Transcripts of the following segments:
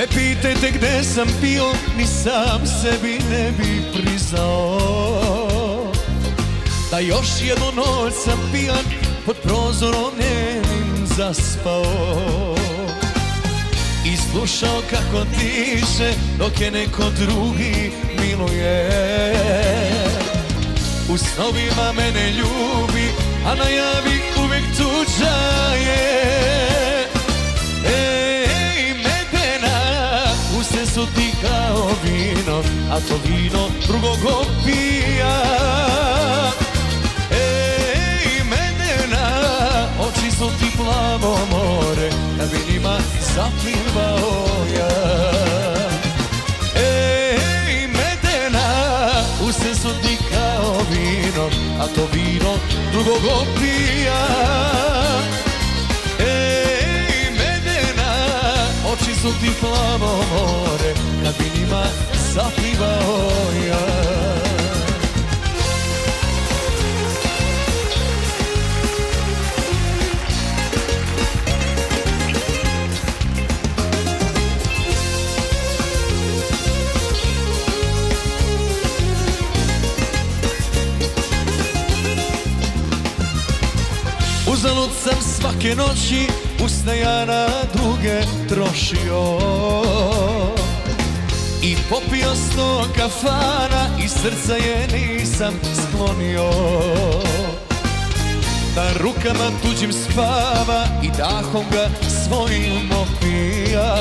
Me pitajte gde sam bio, ni sam sebi ne bi priznao da još jednu noć sam pijan pod prozorom njenim zaspao i slušao kako diše dok je neko drugi miluje. U snovima mene ljubi, a na javi uvek tuđa je. Ej, Medena, uste su ti kao vino, a to vino drugog opija. Ej, Medena, oči su ti plavo more, da bi njima zaplivao ja. Ej, Medena, uste su ti kao vino, a to vino drugog opija. Ej, Medena, oči su ti plavo more, kad bi njima zaplivao ja. Uzalud sam svake noći usne ja na druge trošio i popio 100 kafana i srca je nisam sklonio. Na rukama tuđim spava i dahom ga svojim opija.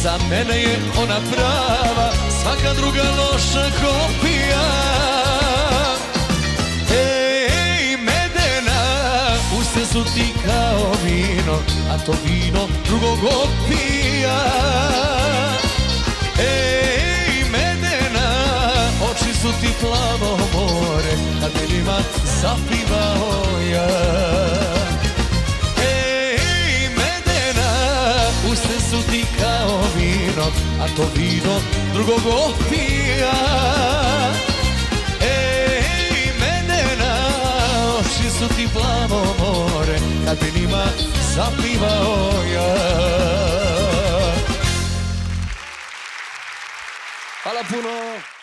Za mene je ona prava, svaka druga loša kopija. Uste su ti kao vino, a to vino drugog opija. Ej, Medena, oči su ti plavo more, kad bi njima zaplivao ja. Ej, Medena, uste su ti kao vino, a to vino drugog opija. Oči su ti plavo more, kad bi njima zaplivao ja. Hvala puno!